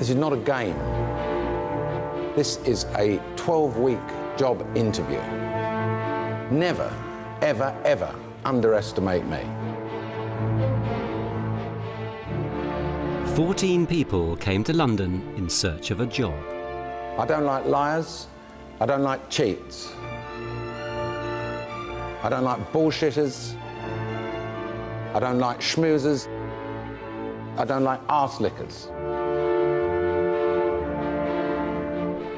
This is not a game. This is a 12-week job interview. Never, ever, ever underestimate me. 14 people came to London in search of a job. I don't like liars. I don't like cheats. I don't like bullshitters. I don't like schmoozers. I don't like arse lickers.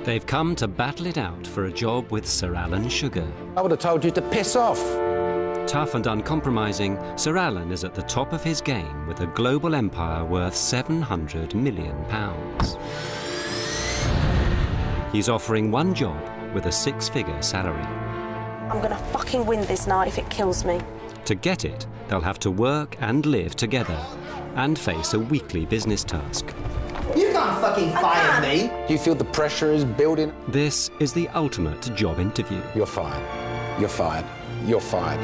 They've come to battle it out for a job with Sir Alan Sugar. I would have told you to piss off. Tough and uncompromising, Sir Alan is at the top of his game with a global empire worth £700 million. He's offering one job with a 6-figure salary. I'm gonna fucking win this night if it kills me. To get it, they'll have to work and live together and face a weekly business task. You can't fucking fire me! Do you feel the pressure is building? This is the ultimate job interview. You're fired. You're fired. You're fired.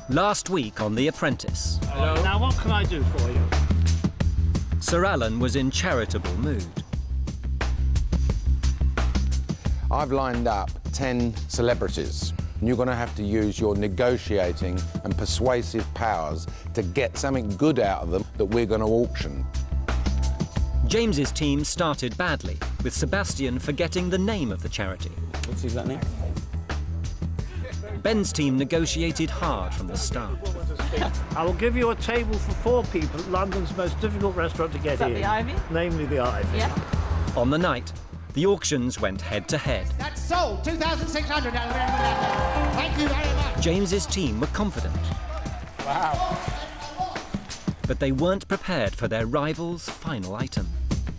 Last week on The Apprentice. Hello. Now, what can I do for you? Sir Alan was in charitable mood. I've lined up 10 celebrities. And you're going to have to use your negotiating and persuasive powers to get something good out of them that we're going to auction. James's team started badly, with Sebastian forgetting the name of the charity. What's his name? Ben's team negotiated hard from the start. I will give you a table for 4 people at London's most difficult restaurant to get in. Is that the Ivy? Namely the Ivy. Yeah. On the night, the auctions went head-to-head. That's sold, 2,600. Thank you very much. James's team were confident. Wow. But they weren't prepared for their rival's final item.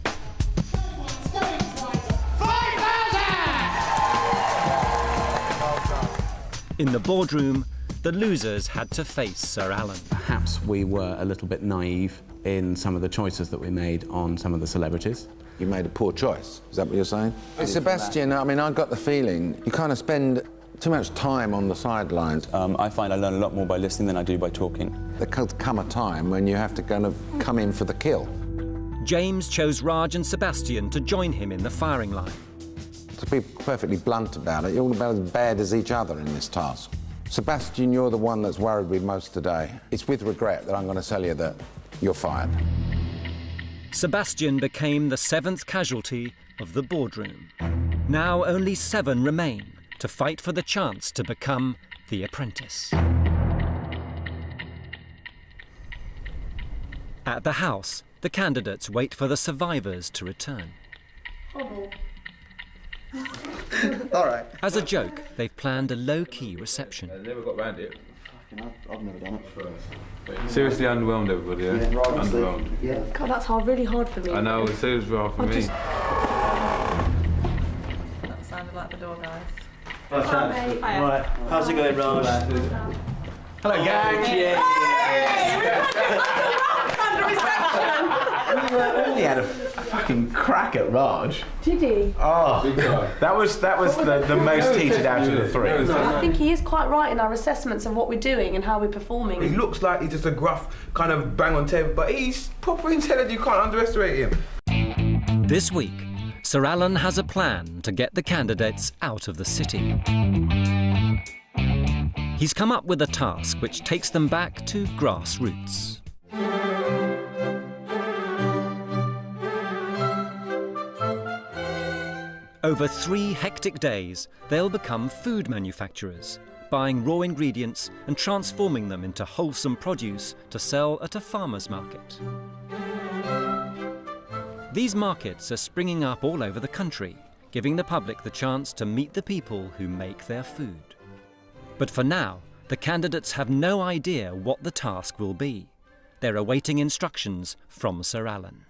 5,000! In the boardroom, the losers had to face Sir Alan. Perhaps we were a little bit naive in some of the choices that we made on some of the celebrities. You made a poor choice. Is that what you're saying? Sebastian, I mean, I got the feeling you kind of spend too much time on the sidelines. I find I learn a lot more by listening than I do by talking. There could come a time when you have to kind of come in for the kill. James chose Raj and Sebastian to join him in the firing line. To be perfectly blunt about it, you're all about as bad as each other in this task. Sebastian, you're the one that's worried me most today. It's with regret that I'm going to tell you that you're fired. Sebastian became the 7th casualty of the boardroom. Now only 7 remain to fight for the chance to become the apprentice. At the house, the candidates wait for the survivors to return. All right. As a joke, they've planned a low-key reception. I never got round it. I've never done it. Seriously underwhelmed, everybody, yeah? Underwhelmed. Yeah. God, that's really hard for me. I know, it's seriously hard for me. That sounded like the door, guys. Right, right. How's it going, Raj? Hello, gang! Yeah. He had a fucking crack at Raj. Did he? Oh, that was the most heated out of the 3. I think he is quite right in our assessments of what we're doing and how we're performing. He looks like he's just a gruff, kind of bang on table, but he's proper intelligent, you can't underestimate him. This week, Sir Alan has a plan to get the candidates out of the city. He's come up with a task which takes them back to grassroots. Over 3 hectic days, they'll become food manufacturers, buying raw ingredients and transforming them into wholesome produce to sell at a farmer's market. These markets are springing up all over the country, giving the public the chance to meet the people who make their food. But for now, the candidates have no idea what the task will be. They're awaiting instructions from Sir Alan.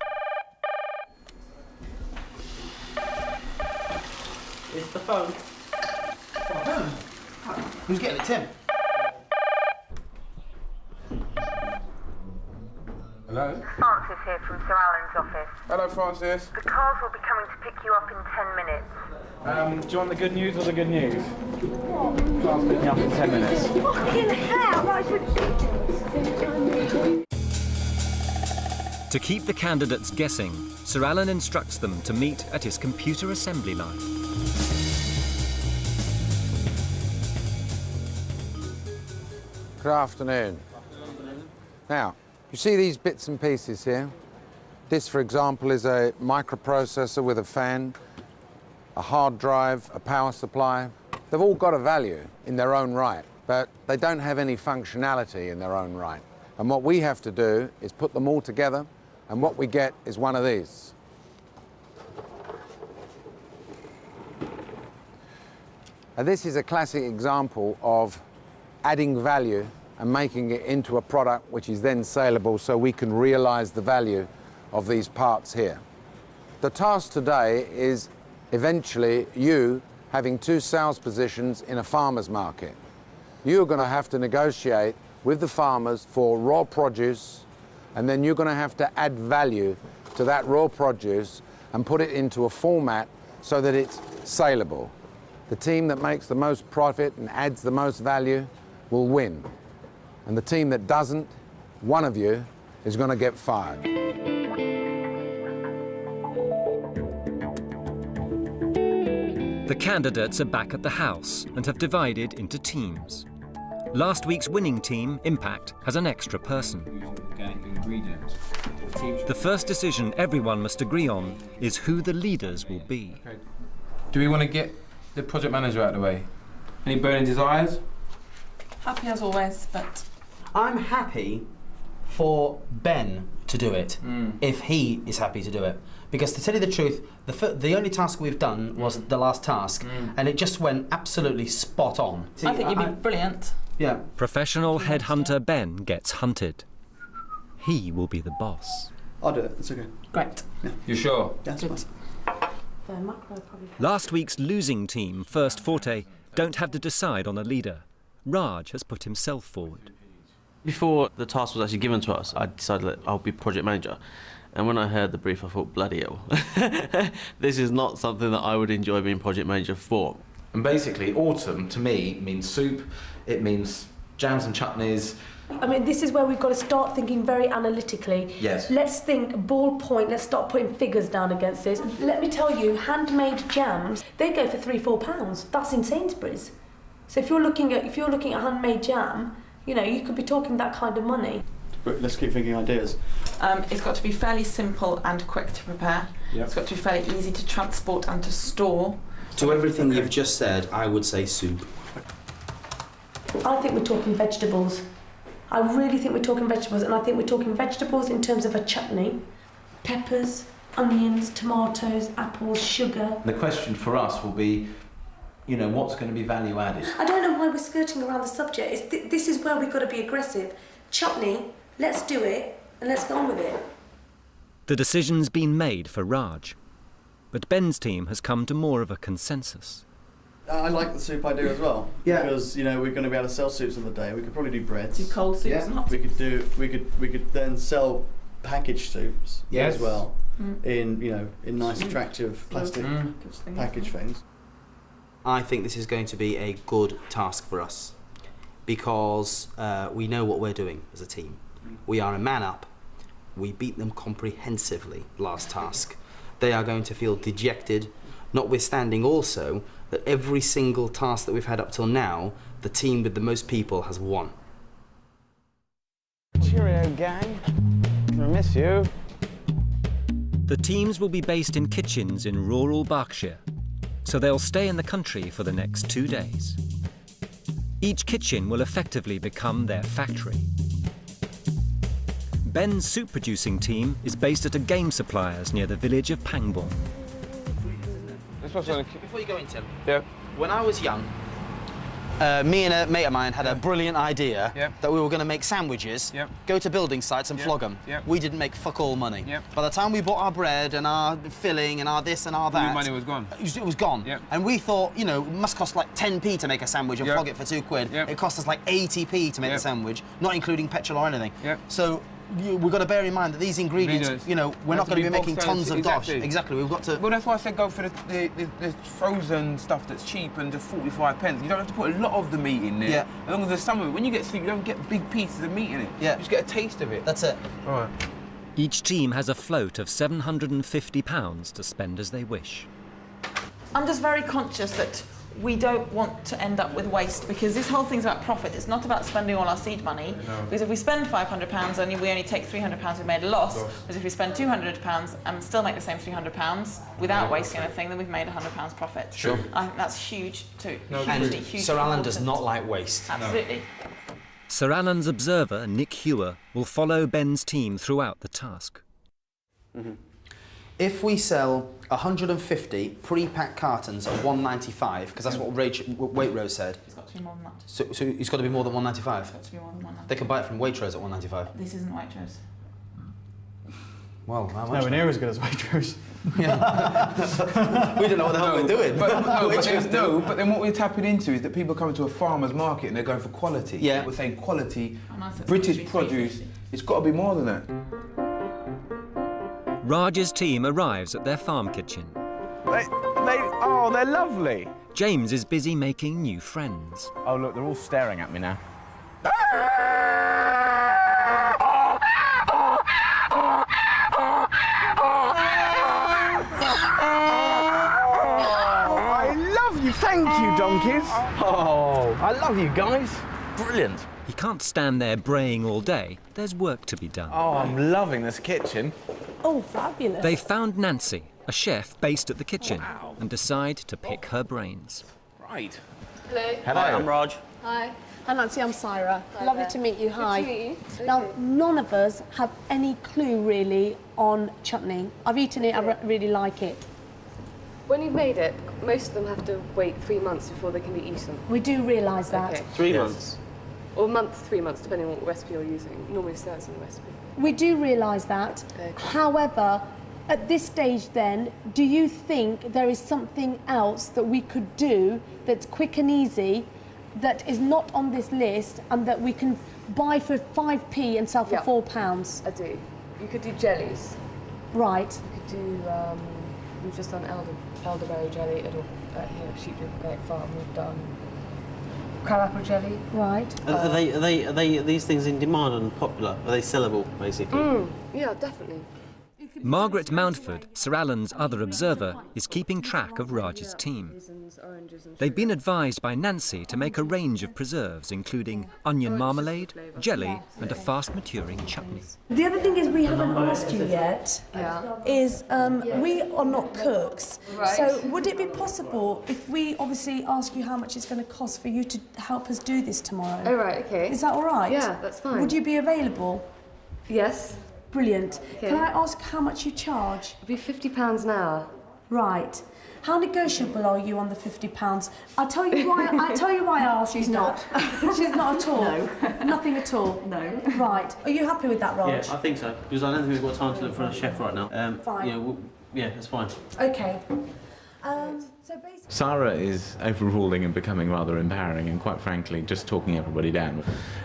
It's the phone. Who's getting it, Tim? Hello? Francis here from Sir Alan's office. Hello, Francis. The cars will be coming to pick you up in 10 minutes. Do you want the good news or the good news? Class picking up in 10 minutes. Fucking hell! To keep the candidates guessing, Sir Alan instructs them to meet at his computer assembly line. Good afternoon. Now, you see these bits and pieces here? This, for example, is a microprocessor with a fan, a hard drive, a power supply. They've all got a value in their own right, but they don't have any functionality in their own right. And what we have to do is put them all together, and what we get is one of these. And this is a classic example of adding value and making it into a product which is then saleable so we can realize the value of these parts here. The task today is eventually you having 2 sales positions in a farmer's market. You're going to have to negotiate with the farmers for raw produce, and then you're going to have to add value to that raw produce and put it into a format so that it's saleable. The team that makes the most profit and adds the most value will win. And the team that doesn't, one of you is going to get fired. The candidates are back at the house and have divided into teams. Last week's winning team, Impact, has an extra person. The first decision everyone must agree on is who the leaders will be. Okay. Do we want to get the project manager out of the way? Any burning desires? Happy as always, but... I'm happy for Ben to do it, if he is happy to do it. Because to tell you the truth, the only task we've done was the last task, and it just went absolutely spot on. I think you'd be brilliant. Yeah. Professional headhunter Ben gets hunted. He will be the boss. I'll do it, it's okay. Great. Yeah. You sure? That's fine. Last week's losing team, First Forte, don't have to decide on a leader. Raj has put himself forward. Before the task was actually given to us, I decided that I'll be project manager. And when I heard the brief, I thought, bloody hell. This is not something that I would enjoy being project manager for. And basically, autumn, to me, means soup, it means jams and chutneys. I mean, this is where we've got to start thinking very analytically. Yes. Let's think ballpoint, let's start putting figures down against this. Let me tell you, handmade jams, they go for £3–4. That's in Sainsbury's. So if you're looking at a handmade jam, you know, you could be talking that kind of money. But let's keep thinking ideas. It's got to be fairly simple and quick to prepare. Yep. It's got to be fairly easy to transport and to store. To everything you've just said, I would say soup. I think we're talking vegetables. I really think we're talking vegetables, and I think we're talking vegetables in terms of a chutney. Peppers, onions, tomatoes, apples, sugar. The question for us will be, you know, what's going to be value added? I don't know why we're skirting around the subject. This is where we've got to be aggressive. Chutney, let's do it, and let's go on with it. The decision's been made for Raj, but Ben's team has come to more of a consensus. I like the soup idea as well. Yeah. Because, you know, we're going to be able to sell soups on the day. We could probably do breads. Do cold soups, yeah. not. We could then sell packaged soups as well. In, you know, in nice attractive plastic package things. I think this is going to be a good task for us because we know what we're doing as a team. We are a man up. We beat them comprehensively last task. They are going to feel dejected, notwithstanding also that every single task that we've had up till now, the team with the most people has won. Cheerio, gang. I miss you. The teams will be based in kitchens in rural Berkshire, so they'll stay in the country for the next 2 days. Each kitchen will effectively become their factory. Ben's soup-producing team is based at a game supplier's near the village of Pangbourne. Before you go in, Tim, yeah. When I was young, me and a mate of mine had a brilliant idea that we were going to make sandwiches, go to building sites and flog them. We didn't make fuck all money. By the time we bought our bread and our filling and our this and our that... Your money was gone. It was gone. And we thought, you know, it must cost like 10p to make a sandwich and flog it for £2. It cost us like 80p to make the sandwich, not including petrol or anything. So we've got to bear in mind that these ingredients, you know, we're not going to be making tons of dosh. Exactly, we've got to... Well, that's why I said go for the frozen stuff that's cheap and just 45 pence. You don't have to put a lot of the meat in there. Yeah. As long as there's some of it. When you get soup, you don't get big pieces of meat in it. Yeah. You just get a taste of it. That's it. All right. Each team has a float of £750 to spend as they wish. I'm just very conscious that we don't want to end up with waste, because this whole thing's about profit. It's not about spending all our seed money. No. Because if we spend £500 and we only take £300, we've made a loss. Whereas if we spend £200 and still make the same £300 without wasting anything, then we've made £100 profit. Sure. I think that's huge too. No, hugely Sir Alan does not like waste. Absolutely. No. Sir Alan's observer, Nick Hewer, will follow Ben's team throughout the task. If we sell 150 pre-packed cartons at £1.95, because that's what Waitrose said. It's got to be more than that. So it's got to be more than £1.95? It's got to be more than £1.95. They can buy it from Waitrose at £1.95. This isn't Waitrose. Well, how much? Nowhere near as good as Waitrose. We don't know what the hell we're doing. But then what we're tapping into is that people are coming to a farmer's market and they're going for quality. Yeah. We're saying quality, British produce. It's got to be more than that. Raj's team arrives at their farm kitchen. They're lovely. James is busy making new friends. Oh, look, they're all staring at me now. I love you. Thank you, donkeys. Oh, I love you guys. Brilliant. He can't stand there braying all day. There's work to be done. Oh, I'm loving this kitchen. Oh, fabulous. They found Nancy, a chef based at the kitchen, and decide to pick her brains. Right. Hello. Hello. Hi, I'm Raj. Hi. Hi, Nancy, I'm Syra. Hi Lovely there. to meet you. Hi. Good to meet you. Now, none of us have any clue, really, on chutney. I've eaten it, I really like it. When you've made it, most of them have to wait 3 months before they can be eaten. We do realise that. Okay. 3 months? Or a month, 3 months, depending on what recipe you're using. Normally it says in the recipe. We do realise that. Okay. However, at this stage then, do you think there is something else that we could do that's quick and easy, that is not on this list, and that we can buy for 5p and sell for £4? I do. You could do jellies. Right. You could do, we've just done elderberry jelly at here at Sheepdrift Bake Farm. We've done crabapple jelly. Right. Are these things in demand and popular? Are they sellable, basically? Yeah, definitely. Margaret Mountford, Sir Alan's other observer, is keeping track of Raj's team. They've been advised by Nancy to make a range of preserves, including onion marmalade, jelly, and a fast-maturing chutney. The other thing is we haven't asked you yet, is we are not cooks. Right. So would it be possible if we obviously ask you how much it's going to cost for you to help us do this tomorrow? Oh, right, okay. Is that all right? Yeah, that's fine. Would you be available? Yes. Brilliant. Okay. Can I ask how much you charge? It'd be £50 an hour. Right. How negotiable are you on the £50? I'll tell you why. I asked. She's not. She's not at all. No. Nothing at all. No. Right. Are you happy with that, Raj? Yeah, I think so. Because I don't think we've got time to look for a chef right now. Fine. Yeah, that's fine. Okay. So basically, Sarah is overruling and becoming rather empowering and, quite frankly, just talking everybody down.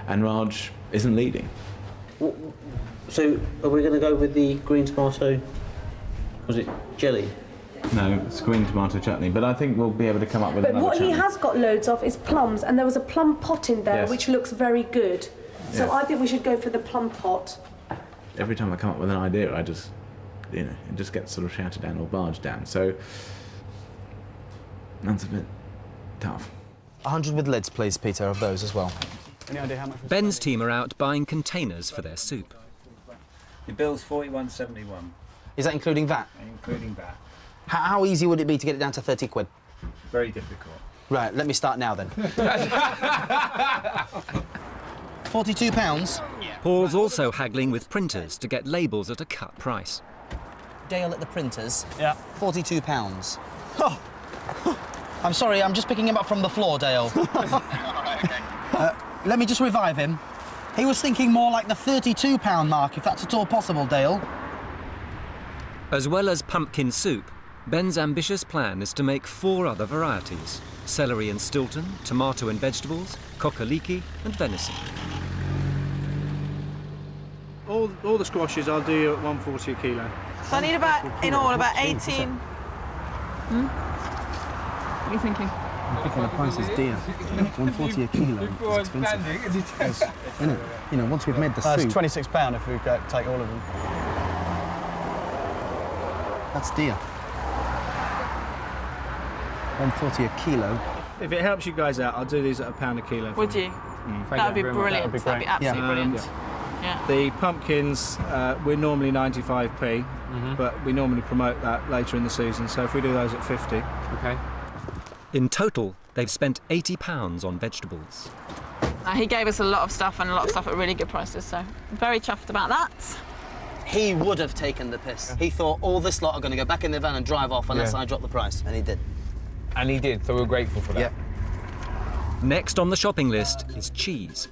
And Raj isn't leading. So, are we going to go with the green tomato, was it jelly? No, it's green tomato chutney, but I think we'll be able to come up with another what chutney. he has got loads of is plums, and there was a plum pot in there, Yes. which looks very good. So Yes. I think we should go for the plum pot. Every time I come up with an idea, I just, it just gets sort of shouted down or barged down. So that's a bit tough. 100 with lids, please, Peter, of those as well. Any idea how much? Ben's team are out buying containers for their soup. Your bill's £41.71. Is that including VAT? Including VAT. How easy would it be to get it down to 30 quid? Very difficult. Right, let me start now then. £42? Paul's also haggling with printers to get labels at a cut price. Dale at the printers. Yeah. £42. Oh. I'm sorry, I'm just picking him up from the floor, Dale. Let me just revive him. He was thinking more like the £32 mark, if that's at all possible, Dale. As well as pumpkin soup, Ben's ambitious plan is to make 4 other varieties: celery and Stilton, tomato and vegetables, kokaliki and venison. All the squashes I'll do you at 140 a kilo. So I need about, in all, about 18. What are you thinking? I'm thinking the price is dear. 140 a kilo is expensive. Isn't it? You know, once we've made the soup... It's £26 if we take all of them. That's dear. 140 a kilo. If it helps you guys out, I'll do these at £1 a kilo. Would you? That would be brilliant. That'd be absolutely brilliant. Yeah. The pumpkins, we're normally 95p, but we normally promote that later in the season, so if we do those at 50. Okay. In total, they've spent £80 on vegetables. He gave us a lot of stuff, and a lot of stuff at really good prices, so I'm very chuffed about that. He would have taken the piss. He thought all this lot are going to go back in their van and drive off unless I drop the price, and he did. And he did, so we're grateful for that. Yep. Next on the shopping list is cheese.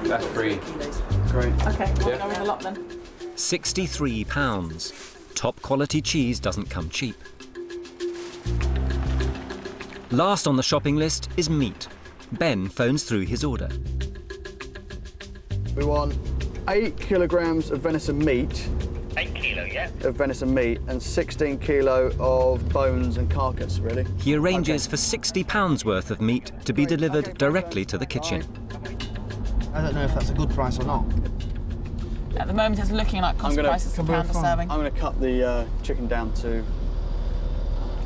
That's free. Great. OK, we'll go with a lot then. £63. Top quality cheese doesn't come cheap. Last on the shopping list is meat. Ben phones through his order. We want 8 kilograms of venison meat. 8 kilo, yeah. Of venison meat and 16 kilo of bones and carcass, really. He arranges for £60 worth of meat to be delivered directly to the kitchen. I don't know if that's a good price or not. At the moment, it's looking like cost prices per pound of serving. I'm going to cut the chicken down to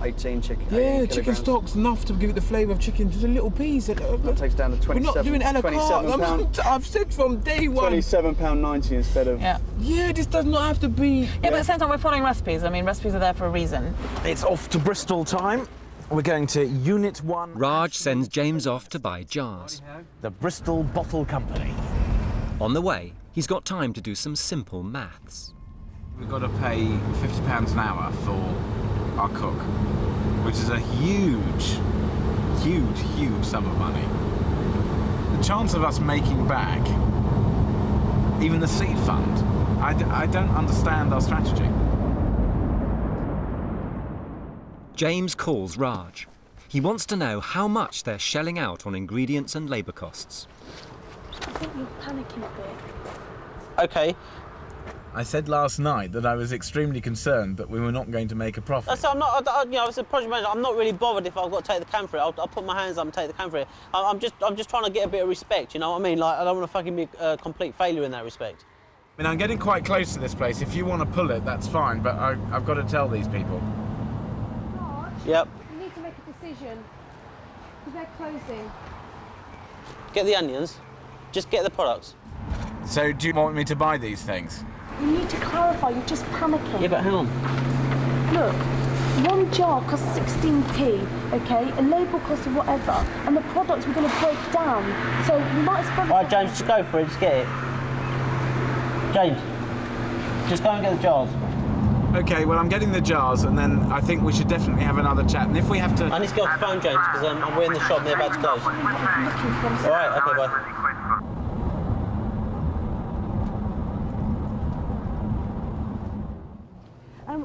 18 chicken. Yeah, chicken stock's enough to give it the flavour of chicken. Just a little piece. That takes down to 27. We're not doing a la carte. I've said from day one. £27.90 instead of. Yeah. Yeah, this does not have to be. Yeah, but at the same time, we're following recipes. I mean, recipes are there for a reason. It's off to Bristol time. We're going to Unit 1. Raj sends James off to buy jars. The Bristol Bottle Company. On the way, he's got time to do some simple maths. We've got to pay £50 an hour for our cook, which is a huge, huge, huge sum of money. The chance of us making back even the seed fund, I don't understand our strategy. James calls Raj. He wants to know how much they're shelling out on ingredients and labour costs. I think you're panicking a bit. OK. I said last night that I was extremely concerned that we were not going to make a profit. So I'm not, you know, as a project manager, I'm not really bothered if I've got to take the can for it. I'll put my hands up and take the can for it. I'm just trying to get a bit of respect, you know what I mean? Like, I don't want to fucking be a complete failure in that respect. I mean, I'm getting quite close to this place. If you want to pull it, that's fine, but I've got to tell these people. Yep. You need to make a decision, because they're closing. Get the onions, just get the products. So do you want me to buy these things? You need to clarify, you're just panicking. Yeah, but hang on. Look, one jar costs 16p, OK? A label costs whatever, and the products we're going to break down. So we might as well... All right, James, just go for it, just get it. James, just go and get the jars. OK, well, I'm getting the jars, and then I think we should definitely have another chat. And if we have to... I need to go off the phone, James, because we're in the shop and they're about to close. All right, OK, bye.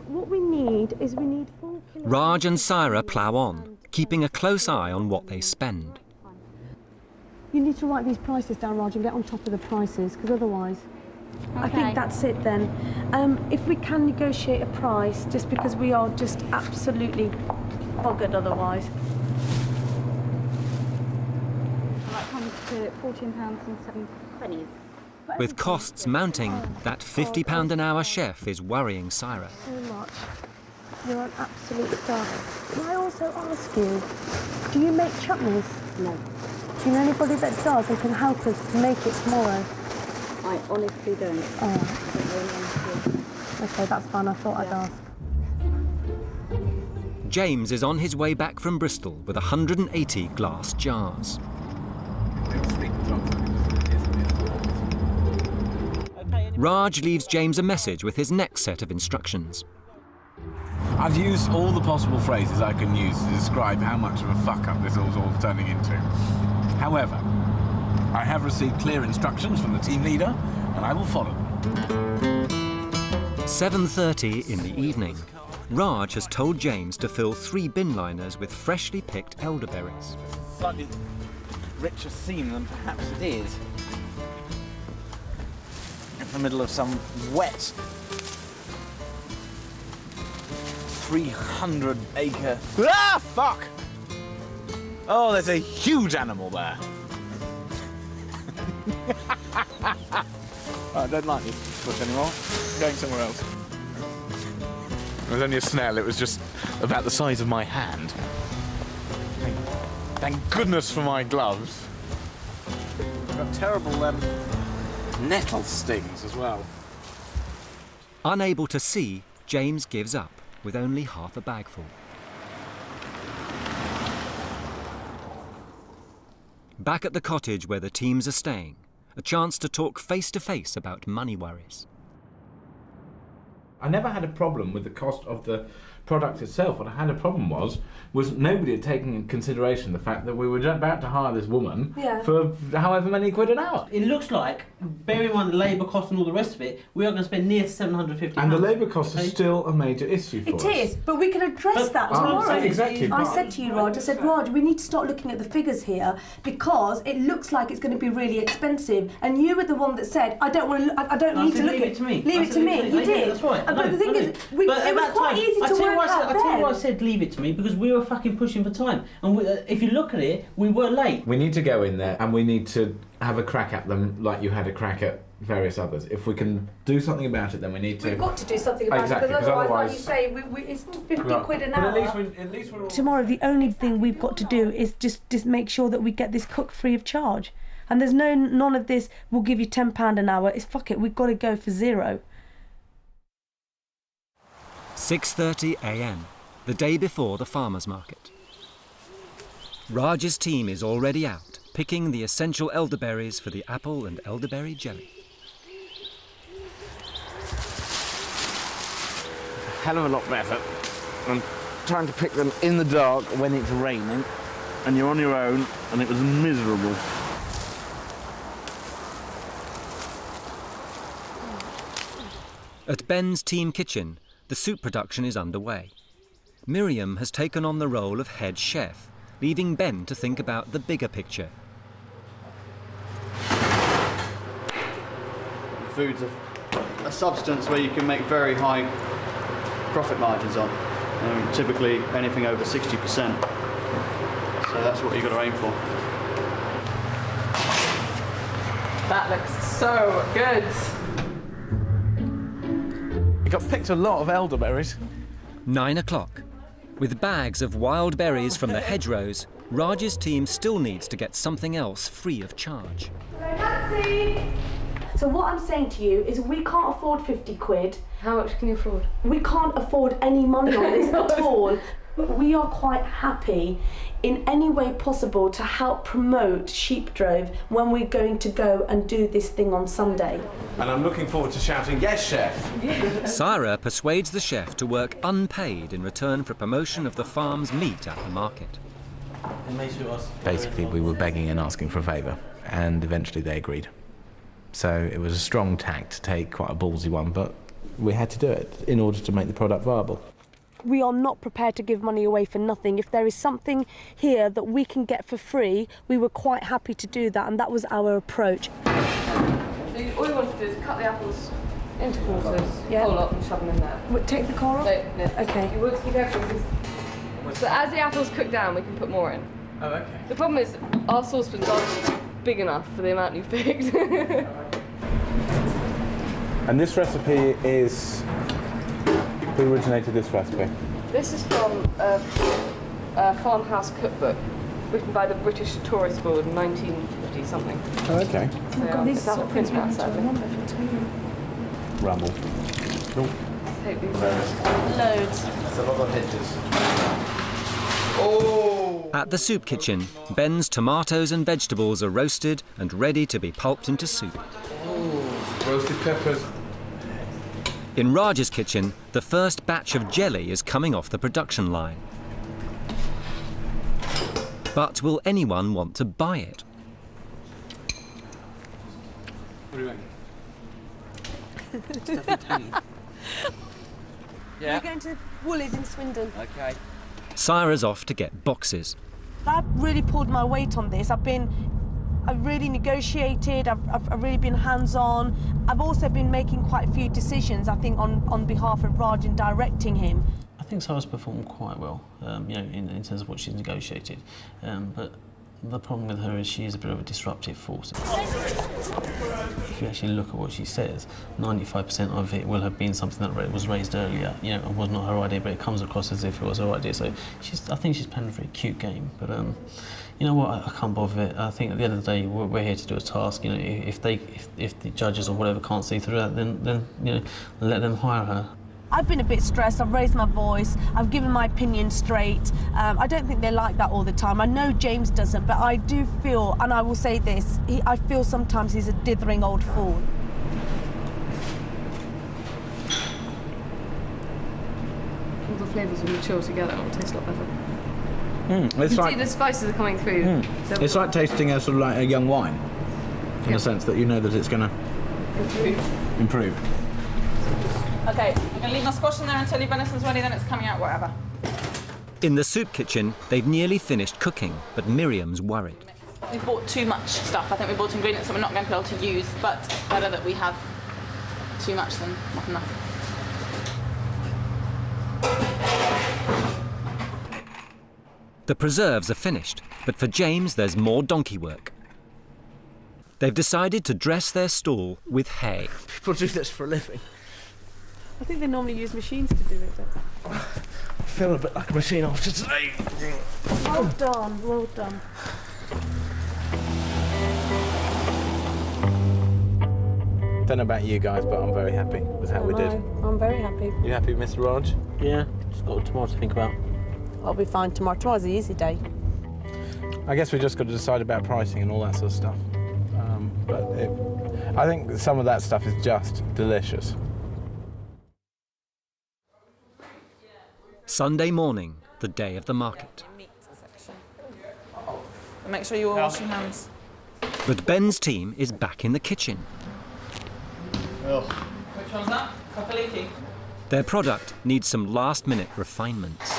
What we need is 4 kilos... Raj and Syra plough on, keeping a close eye on what they spend. You need to write these prices down, Raj, and get on top of the prices, because otherwise... I think that's it then. If we can negotiate a price, just because we are just absolutely buggered otherwise. That comes to £14.07. With costs mounting, that £50 an hour chef is worrying Syra. So much. You're an absolute star. Can I also ask you, do you make chutneys? No. Do you know anybody that does and can help us to make it tomorrow? I honestly don't. Oh. OK, that's fine. I thought I'd ask. James is on his way back from Bristol with 180 glass jars. Raj leaves James a message with his next set of instructions. I've used all the possible phrases I can use to describe how much of a fuck-up this is all turning into. However, I have received clear instructions from the team leader, and I will follow them. 7:30 in the evening. Raj has told James to fill 3 bin liners with freshly picked elderberries. Slightly richer scene than perhaps it is. in the middle of some wet 300-acre... Ah, fuck! Oh, there's a huge animal there. I don't like this bush anymore. I'm going somewhere else. It was only a snail. It was just about the size of my hand. Thank goodness for my gloves. I've got terrible nettle stings as well. Unable to see, James gives up with only half a bagful. Back at the cottage where the teams are staying, a chance to talk face to face about money worries. I never had a problem with the cost of the product itself. What I had a problem was nobody had taken into consideration the fact that we were about to hire this woman for however many quid an hour. It looks like, bearing in mind the labour cost and all the rest of it, we are going to spend near £750. And the labour cost is still a major issue for us. It is, but we can address that tomorrow. Exactly. I said to you, Rog, I said, Rog, we need to start looking at the figures here because it looks like it's going to be really expensive. And you were the one that said, I don't want to. I don't need to look at it. Leave it to me. Leave it to me. You did. That's right. But the thing is, it was quite easy to work out then. I tell you why I said leave it to me, because we were fucking pushing for time. And if you look at it, we were late. We need to go in there and we need to have a crack at them like you had a crack at various others. If we can do something about it, then we need to... We've got to do something about it, because otherwise, like you say, it's 50 quid an hour. At least we're all... Tomorrow, the only thing we've got to do is just make sure that we get this cook free of charge. And there's none of this, we'll give you £10 an hour. It's fuck it, we've got to go for zero. 6:30 a.m, the day before the farmers' market. Raj's team is already out, picking the essential elderberries for the apple and elderberry jelly. Hell of a lot better than trying to pick them in the dark when it's raining and you're on your own, and it was miserable. At Ben's team kitchen, the soup production is underway. Miriam has taken on the role of head chef, leaving Ben to think about the bigger picture. Food's a substance where you can make very high profit margins on. Typically anything over 60%. So that's what you've got to aim for. That looks so good. We got picked a lot of elderberries. 9 o'clock. With bags of wild berries from the hedgerows, Raj's team still needs to get something else free of charge. So what I'm saying to you is we can't afford 50 quid. How much can you afford? We can't afford any money on this at all. We are quite happy in any way possible to help promote Sheep Drove when we're going to go and do this thing on Sunday. And I'm looking forward to shouting, yes, chef! Sarah persuades the chef to work unpaid in return for promotion of the farm's meat at the market. Basically, we were begging and asking for a favour, and eventually they agreed. So it was a strong tack to take, quite a ballsy one, but we had to do it in order to make the product viable. We are not prepared to give money away for nothing. If there is something here that we can get for free, we were quite happy to do that, and that was our approach. So all you want to do is cut the apples into quarters, roll up and shove them in there. Take the core off? No. Okay. You want to keep everything. So as the apples cook down, we can put more in. Oh, okay. The problem is our saucepans aren't big enough for the amount you've picked. And this recipe is... Who originated this recipe? This is from a farmhouse cookbook written by the British Tourist Board in 1950 something. Oh, okay. So, God, these it's out of print now, sadly. Rumble. Loads. That's a lot of hedges. Oh! At the soup kitchen, Ben's tomatoes and vegetables are roasted and ready to be pulped into soup. Oh, roasted peppers. In Raj's kitchen, the first batch of jelly is coming off the production line. But will anyone want to buy it? What do you reckon? We're going to Woolies in Swindon. Okay. Sarah's off to get boxes. I've really pulled my weight on this. I've been I've really negotiated, I've really been hands-on. I've also been making quite a few decisions, I think, on behalf of Raj and directing him. I think Sarah's performed quite well, you know, in terms of what she's negotiated. But the problem with her is she is a bit of a disruptive force. If you actually look at what she says, 95% of it will have been something that was raised earlier, you know, and was not her idea, but it comes across as if it was her idea. So I think she's playing a very cute game. But you know what? I can't bother with it. I think at the end of the day, we're here to do a task. You know, if the judges or whatever can't see through that, then you know, let them hire her. I've been a bit stressed, I've raised my voice, I've given my opinion straight. I don't think they like that all the time. I know James doesn't, but I do feel, and I will say this, I feel sometimes he's a dithering old fool. All the flavours will mature together, it'll taste a lot better. It's You like, see the spices are coming through. So it's like tasting a sort of like a young wine, in the sense that you know that it's going to improve. Okay, I'm going to leave my squash in there until your venison's ready, then it's coming out wherever. In the soup kitchen, they've nearly finished cooking, but Miriam's worried. We've bought too much stuff. I think we bought ingredients that we're not going to be able to use, but better that we have too much than not enough. The preserves are finished, but for James there's more donkey work. They've decided to dress their stall with hay. People do this for a living. I think they normally use machines to do it, but... I feel a bit like a machine after today. Well done, well done. Don't know about you guys, but I'm very happy with how we did. I'm very happy. You happy, Mr. Raj? Yeah, just got tomorrow to think about. I'll be fine tomorrow. Tomorrow's an easy day. I guess we just got to decide about pricing and all that sort of stuff. I think some of that stuff is just delicious. Sunday morning, the day of the market. Make sure you're washing hands. But Ben's team is back in the kitchen. Which one's that? Kapaliki. Their product needs some last-minute refinements.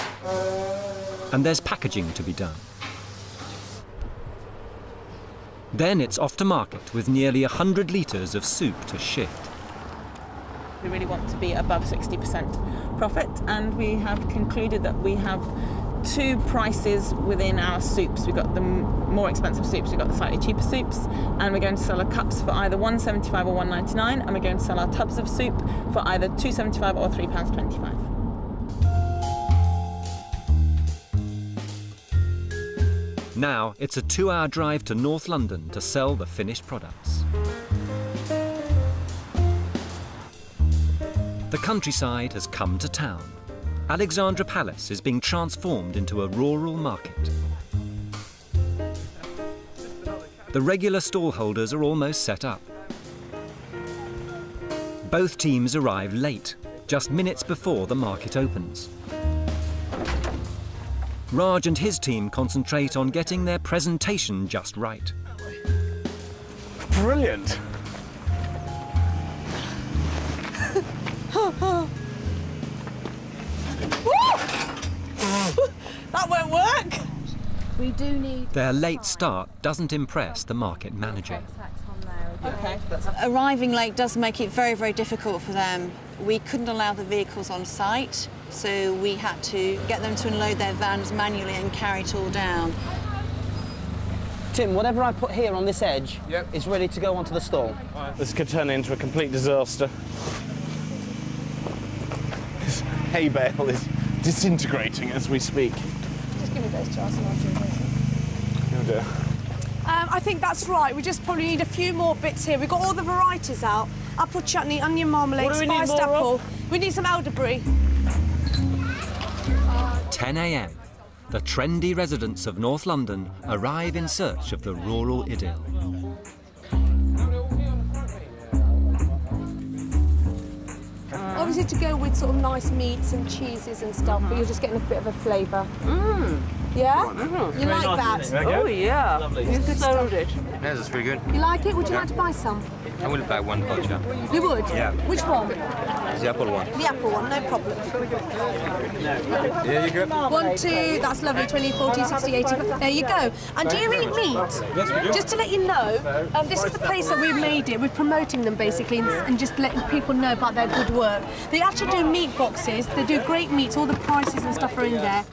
And there's packaging to be done. Then it's off to market with nearly 100 litres of soup to shift. We really want to be above 60% profit, and we have concluded that we have two prices within our soups. We've got the more expensive soups, we've got the slightly cheaper soups, and we're going to sell our cups for either £1.75 or £1.99, and we're going to sell our tubs of soup for either £2.75 or £3.25. Now it's a 2-hour drive to North London to sell the finished products. The countryside has come to town. Alexandra Palace is being transformed into a rural market. The regular stallholders are almost set up. Both teams arrive late, just minutes before the market opens. Raj and his team concentrate on getting their presentation just right. Brilliant! That won't work! We do need... Their late start doesn't impress the market manager. Okay. Arriving late does make it very, very difficult for them. We couldn't allow the vehicles on site, so we had to get them to unload their vans manually and carry it all down. Tim, whatever I put here on this edge is ready to go onto the stall. This could turn into a complete disaster. This hay bale is disintegrating as we speak. Just give me those jars and I'll do this. Oh dear. I think that's right. We just probably need a few more bits here. We've got all the varieties out. Apple chutney, onion marmalade, What do we need spiced more apple. of? We need some elderberry. 10 a.m. The trendy residents of North London arrive in search of the rural idyll. Obviously to go with sort of nice meats and cheeses and stuff, but you're just getting a bit of a flavour. Yeah? You like that? Oh, yeah. It's good So stuff. good. Yeah, that's pretty good. You like it? Would you like to buy some? I will buy one voucher. You would? Yeah. Which one? The apple one. The apple one, no problem. There you go. 1, 2, that's lovely, 20, 40, 60, 80, there you go. And do you eat meat? Yes, we do. Just to let you know, this is the place that we've made it. We're promoting them basically and just letting people know about their good work. They actually do meat boxes, they do great meats, all the prices and stuff are in there.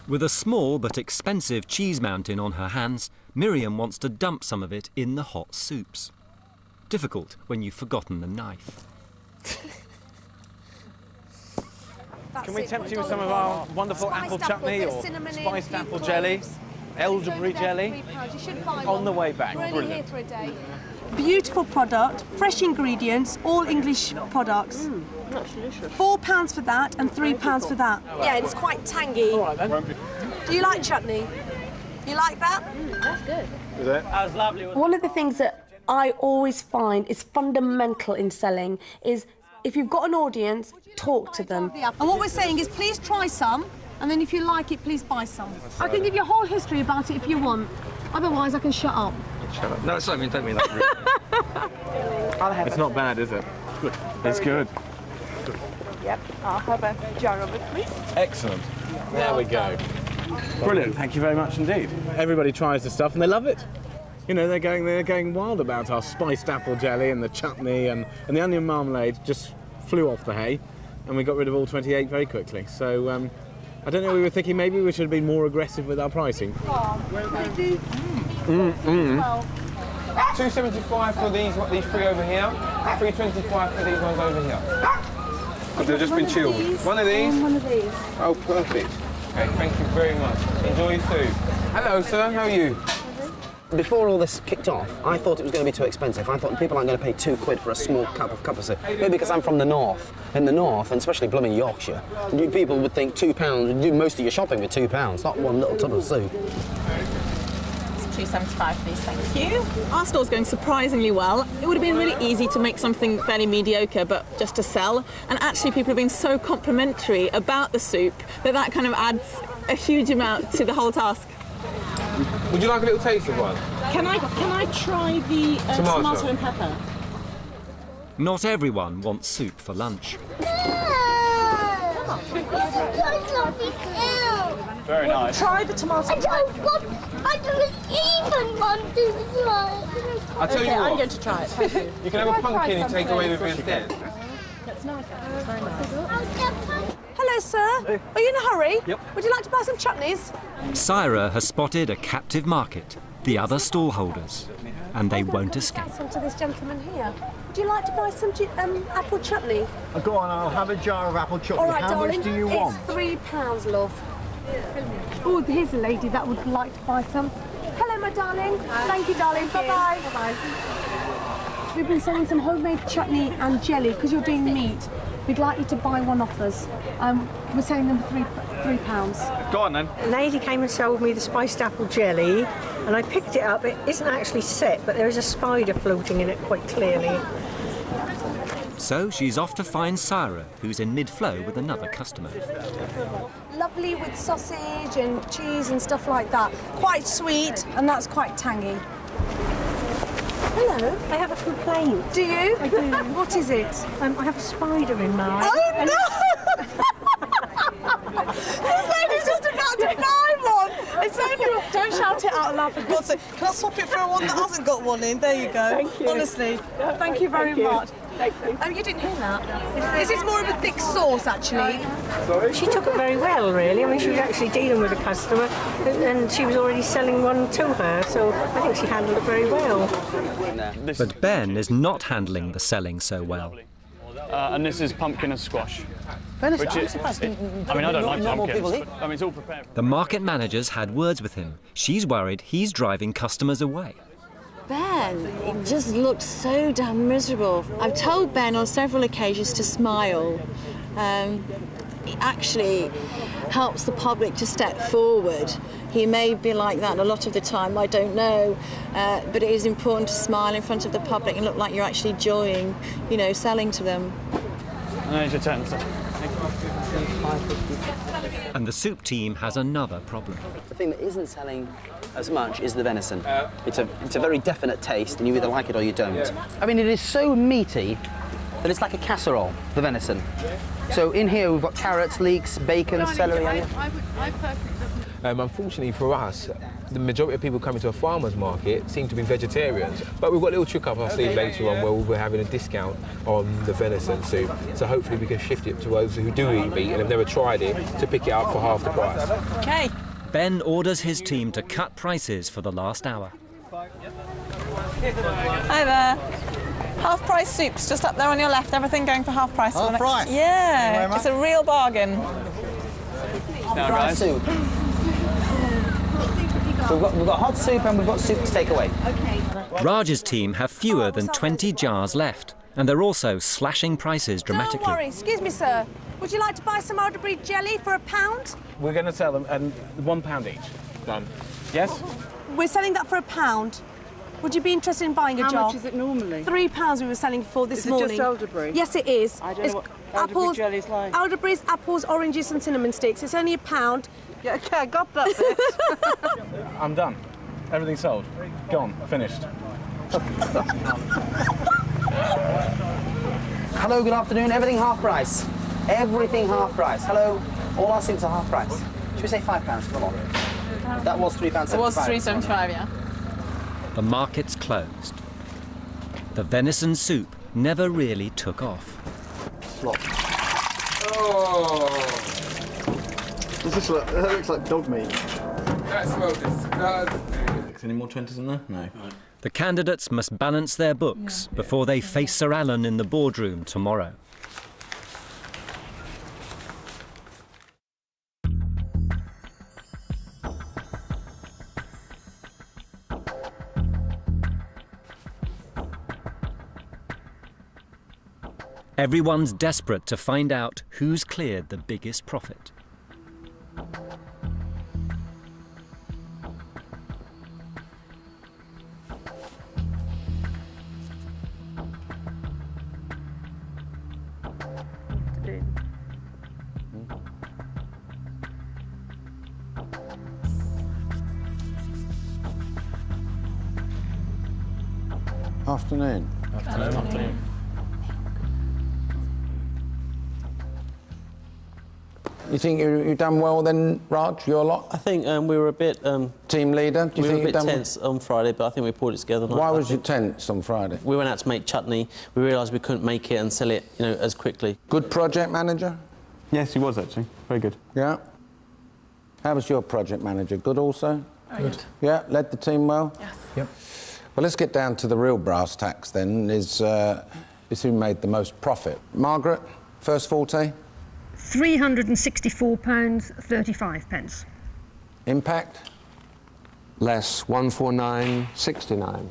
With a small but expensive cheese mountain on her hands, Miriam wants to dump some of it in the hot soups. Difficult when you've forgotten the knife. Can we tempt you with some of our wonderful apple chutney or spiced apple jelly, elderberry jelly? On the way back. Brilliant. For a day. Beautiful product, fresh ingredients, all English products. That's delicious. £4 for that and £3 for that. Yeah, it's quite tangy. All right, then. Do you like chutney? You like that? That's good. Is it? That was lovely. One of the things that I always find is fundamental in selling is if you've got an audience, talk to them. And what we're saying is please try some, and then if you like it, please buy some. I can give you a whole history about it if you want. Otherwise, I can shut up. Shut up. No, it's not mean, don't mean that. It's not bad, is it? Good. It's good. Yep, I'll have a jar of it, please. Excellent. There we go. Brilliant. Thank you very much indeed. Everybody tries the stuff and they love it. You know, they're going wild about our spiced apple jelly and the chutney and the onion marmalade just flew off the hay, and we got rid of all 28 very quickly. So I don't know, we were thinking maybe we should have been more aggressive with our pricing. $2.75 for these three over here. $3.25 for these ones over here. They've just been chilled. One of these. One of these. Oh, perfect. Okay, thank you very much. Enjoy your food. Hello, sir. How are you? Before all this kicked off, I thought it was going to be too expensive. I thought people aren't going to pay £2 for a small cup of soup. Maybe because I'm from the north. In the north, and especially blooming Yorkshire, people would think £2, you do most of your shopping with £2, not one little tub of soup. $2.75 please, thank you. Our store's going surprisingly well. It would have been really easy to make something fairly mediocre, but just to sell. And actually people have been so complimentary about the soup that kind of adds a huge amount to the whole task. Would you like a little taste of one? Can I try the tomato and pepper? Not everyone wants soup for lunch. Very nice. Try the tomato. I don't even want to try it. I'll tell you what. I'm going to try it. Thank you. You can have a pumpkin you take away with you instead. That's nice. That's very nice. Hello, sir. Are you in a hurry? Yep. Would you like to buy some chutneys? Syra has spotted a captive market, the other stallholders, and they won't escape. Some to this gentleman here. Would you like to buy some apple chutney? Go on, I'll have a jar of apple chutney. All right, How darling. much do you want? It's £3, love. Oh, here's a lady that would like to buy some. Hello, my darling. Thank you, darling. Bye-bye. Bye-bye. We've been selling some homemade chutney and jelly because you're doing meat. We'd like you to buy one off us. We're selling them for £3. Go on then. A lady came and sold me the spiced apple jelly, and I picked it up. It isn't actually set, but there is a spider floating in it quite clearly. So she's off to find Syra, who's in mid-flow with another customer. Lovely with sausage and cheese and stuff like that. Quite sweet, and that's quite tangy. Hello. I have a complaint. Do you? I do. What is it? I have a spider in mine. Oh, no! This lady's just about to buy one. It's only... Don't shout it out loud, for God's sake. Can I swap it for one that hasn't got one in? There you go. Thank you. Honestly. Thank you very much. Thank you. Oh, you didn't hear that? This is more of a thick sauce, actually. Sorry? She took it very well, really. I mean, she was actually dealing with a customer, and she was already selling one to her, so I think she handled it very well. But Ben is not handling the selling so well. And this is pumpkin and squash. I mean, I don't like pumpkins, but I mean, it's all prepared. The market manager's had words with him. She's worried he's driving customers away. Ben, it just looked so damn miserable. I've told Ben on several occasions to smile. It actually helps the public to step forward. He may be like that a lot of the time, I don't know, but it is important to smile in front of the public and look like you're actually enjoying, you know, selling to them. And there's your turn, sir. And the soup team has another problem. The thing that isn't selling as much is the venison. It's a very definite taste, and you either like it or you don't. I mean, it is so meaty that it's like a casserole, the venison. So in here we've got carrots, leeks, bacon, celery, onion. Unfortunately for us, the majority of people coming to a farmer's market seem to be vegetarians. But we've got a little trick up our sleeve later on where we'll be having a discount on the venison soup. So hopefully we can shift it to those who do eat meat and have never tried it to pick it up for half the price. Okay. Ben orders his team to cut prices for the last hour. Hi there. Half price soups, just up there on your left. Everything going for half price. Half price? Yeah, it's a real bargain. Hot soup. So we've got hot soup and we've got soup to take away. Raj's team have fewer than 20 jars left, and they're also slashing prices dramatically. Don't worry, excuse me, sir. Would you like to buy some elderberry jelly for £1? We're going to sell them and £1 each. Done. Yes? We're selling that for £1. Would you be interested in buying a jar? How much is it normally? £3 we were selling for this morning. Is it just elderberry? Yes, it is. I don't know what elderberry jelly's like. Elderberries, apples, oranges and cinnamon sticks. It's only £1. Yeah, okay, I got that bit. I'm done. Everything's sold. Gone. Finished. Hello, good afternoon. Everything half price. Everything half price. Hello. All our soups are half price. Should we say £5? Come on. That was £3.75. It was £3.75, yeah. The market's closed. The venison soup never really took off. Slop. Oh! Does this look? That looks like dog meat. That smells disgusting. Any more 20s in there? No. The candidates must balance their books before they face Sir Alan in the boardroom tomorrow. Everyone's desperate to find out who's cleared the biggest profit. Afternoon. Afternoon. You think you've done well then, Raj, your lot? I think we were a bit... team leader? Do you we think were a bit tense on Friday, but I think we pulled it together. Why was you tense on Friday? We went out to make chutney. We realised we couldn't make it and sell it, you know, as quickly. Good project manager? Yes, he was actually. Very good. Yeah. How was your project manager? Good also? Good. Yeah, led the team well? Yes. Yep. Well, let's get down to the real brass tacks then, is who made the most profit. Margaret, first forte? £364.35. Impact? Less, 149.69.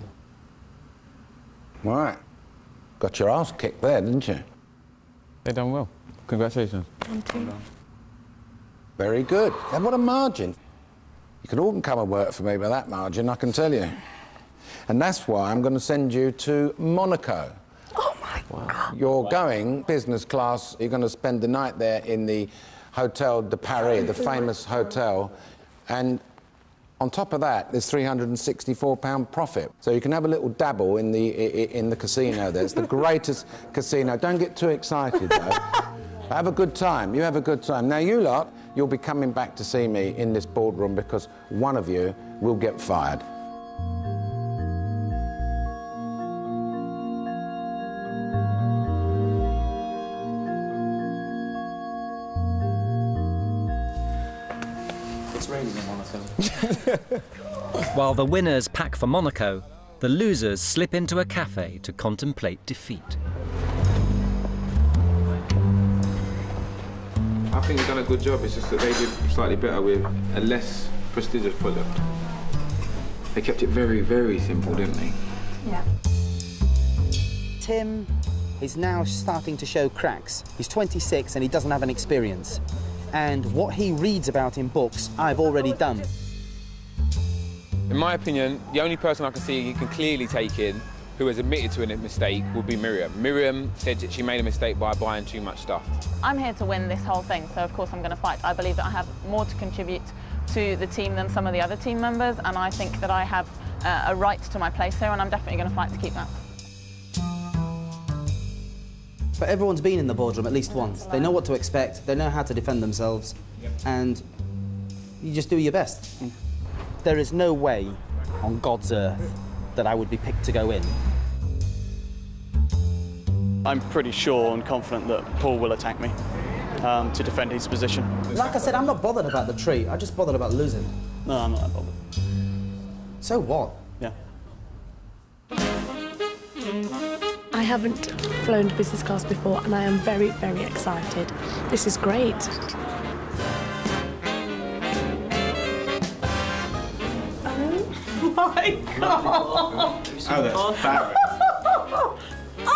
Right. Got your ass kicked there, didn't you? They done well. Congratulations. Very good. And what a margin. You could all come and work for me by that margin, I can tell you. And that's why I'm going to send you to Monaco. Oh my God. You're going business class. You're going to spend the night there in the Hotel de Paris, the famous hotel. And on top of that, there's £364 profit. So you can have a little dabble in the casino there. It's the greatest casino. Don't get too excited, though. Have a good time. You have a good time. Now, you lot, you'll be coming back to see me in this boardroom because one of you will get fired. While the winners pack for Monaco, the losers slip into a cafe to contemplate defeat. I think they've done a good job. It's just that they did slightly better with a less prestigious product. They kept it very, very simple, didn't they? Yeah. Tim is now starting to show cracks. He's 26 and he doesn't have an experience. And what he reads about in books, I've already done. In my opinion, the only person I can see you can clearly take in who has admitted to a mistake would be Miriam. Miriam said that she made a mistake by buying too much stuff. I'm here to win this whole thing, so of course I'm going to fight. I believe that I have more to contribute to the team than some of the other team members, and I think that I have a right to my place here, and I'm definitely going to fight to keep that. But everyone's been in the boardroom at least once. They know what to expect, they know how to defend themselves, and you just do your best. There is no way on God's earth that I would be picked to go in. I'm pretty sure and confident that Paul will attack me to defend his position. Like I said, I'm not bothered about the treat, I'm just bothered about losing. No, I'm not that bothered. So what? Yeah. I haven't flown business class before and I am very, very excited. This is great. Oh my God! Oh, that's embarrassing. Oh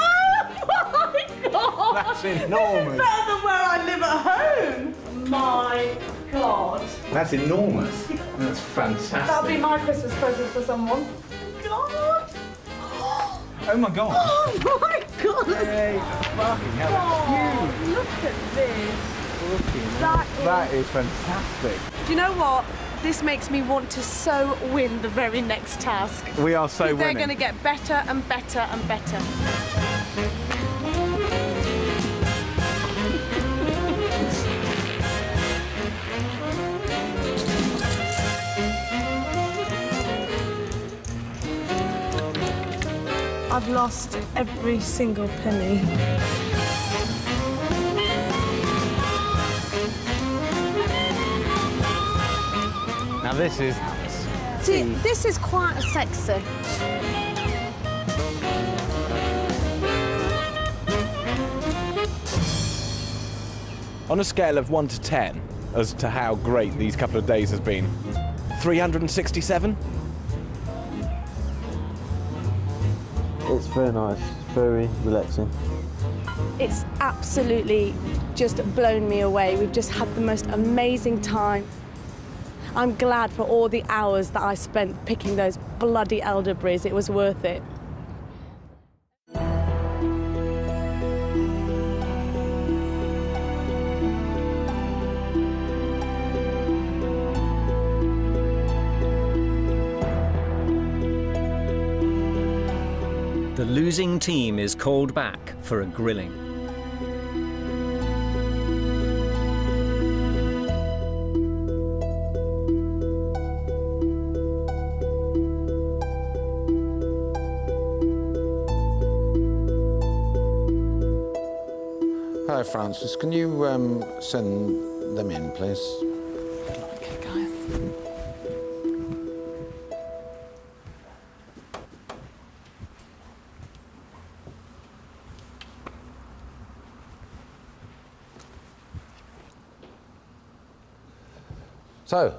my God! That's enormous. It's better than where I live at home. My God. That's enormous. That's fantastic. That'll be my Christmas present for someone. God! Oh my God. Oh my God! Hey, fucking hell, Oh, look at this. That is fantastic. Do you know what? This makes me want to so win the very next task. We are so winning. They're going to get better and better and better. I've lost every single penny. Now this is... See, this is quite sexy. On a scale of 1 to 10 as to how great these couple of days has been, 367? It's very nice, very relaxing. It's absolutely just blown me away. We've just had the most amazing time. I'm glad for all the hours that I spent picking those bloody elderberries. It was worth it. The losing team is called back for a grilling. Hi, Francis. Can you send them in, please? Okay, guys. So,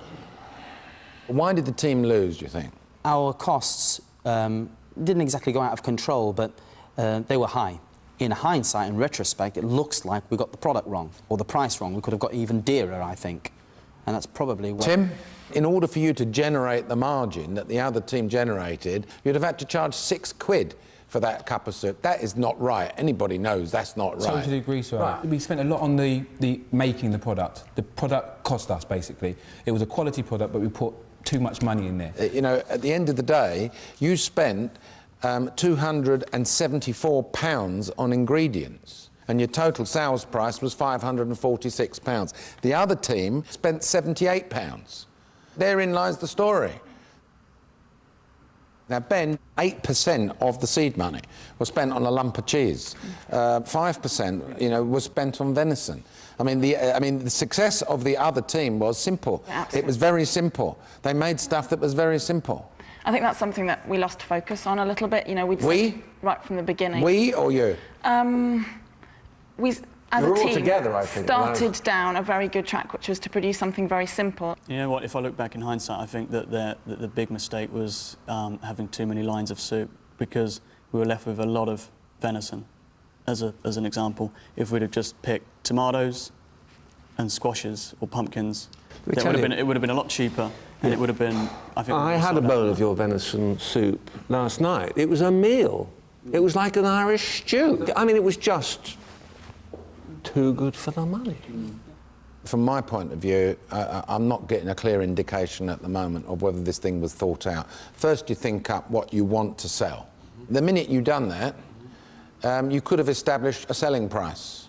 why did the team lose, do you think? Our costs didn't exactly go out of control, but they were high. In hindsight, in retrospect, it looks like we got the product wrong, or the price wrong. We could have got even dearer, I think. And that's probably what... Tim, in order for you to generate the margin that the other team generated, you'd have had to charge £6 for that cup of soup. That is not right. Anybody knows that's not right. Totally agree, sir. Right. We spent a lot on the making the product. The product cost us, basically. It was a quality product, but we put too much money in there. You know, at the end of the day, you spent £274 on ingredients, and your total sales price was £546. The other team spent £78. Therein lies the story. Now, Ben, 8% of the seed money was spent on a lump of cheese. 5%, you know, was spent on venison. I mean, the success of the other team was simple. Absolutely. It was very simple. They made stuff that was very simple. I think that's something that we lost focus on a little bit. You know, we right from the beginning. We or you? We, as We're a all team, together, I think, started down a very good track, which was to produce something very simple. You know what, if I look back in hindsight, I think that the big mistake was having too many lines of soup, because we were left with a lot of venison. As an example, if we'd have just picked tomatoes and squashes or pumpkins, it would have been a lot cheaper, And it would have been, I think... I had a bowl of your venison soup last night. It was a meal. It was like an Irish stew. I mean, it was just too good for the money. From my point of view, I'm not getting a clear indication at the moment of whether this thing was thought out. First, you think up what you want to sell. The minute you've done that, you could have established a selling price.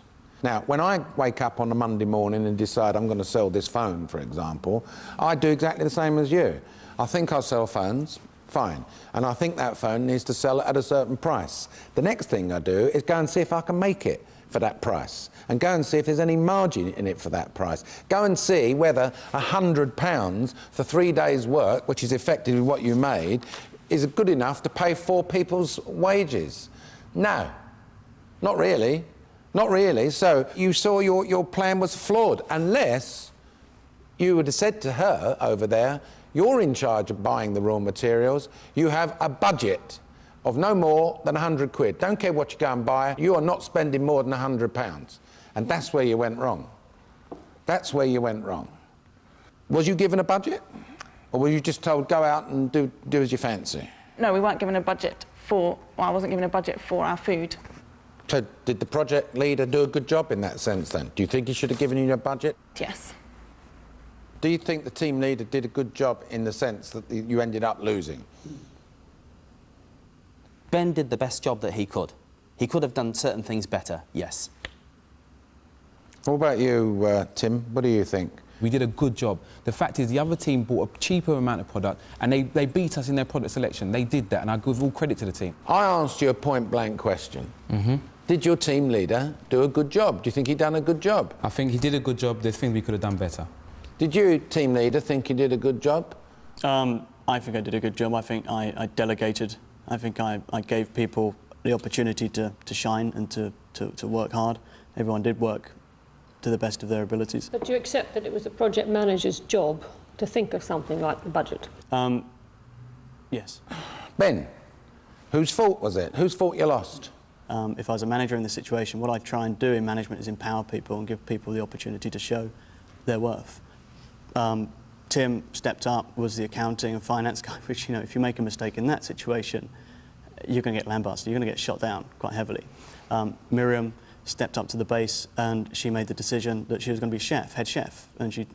Now, when I wake up on a Monday morning and decide I'm going to sell this phone, for example, I do exactly the same as you. I think I'll sell phones, fine, and I think that phone needs to sell at a certain price. The next thing I do is go and see if I can make it for that price, and go and see if there's any margin in it for that price. Go and see whether £100 for 3 days' work, which is effectively what you made, is good enough to pay 4 people's wages. No, not really. Not really. So you saw your plan was flawed, unless you would have said to her over there, you're in charge of buying the raw materials, you have a budget of no more than 100 quid. Don't care what you go and buy, you are not spending more than £100. And that's where you went wrong. That's where you went wrong. Was you given a budget? Or were you just told, go out and do as you fancy? No, we weren't given a budget for... Well, I wasn't given a budget for our food. So did the project leader do a good job in that sense then? Do you think he should have given you a budget? Yes. Do you think the team leader did a good job in the sense that you ended up losing? Ben did the best job that he could. He could have done certain things better, yes. What about you, Tim? What do you think? We did a good job. The fact is, the other team bought a cheaper amount of product, and they beat us in their product selection. They did that, and I give all credit to the team. I asked you a point-blank question. Did your team leader do a good job? Do you think he done a good job? I think he did a good job. There's things we could have done better. Did you, team leader, think you did a good job? I think I did a good job. I think I delegated. I think I gave people the opportunity to shine and to work hard. Everyone did work to the best of their abilities. But do you accept that it was the project manager's job to think of something like the budget? Yes. Ben, whose fault was it? Whose fault you lost? If I was a manager in this situation, what I try and do in management is empower people and give people the opportunity to show their worth. Tim stepped up, was the accounting and finance guy, which, you know, if you make a mistake in that situation, you're going to get lambasted, you're going to get shot down quite heavily. Miriam stepped up to the base and she made the decision that she was going to be chef, head chef, and she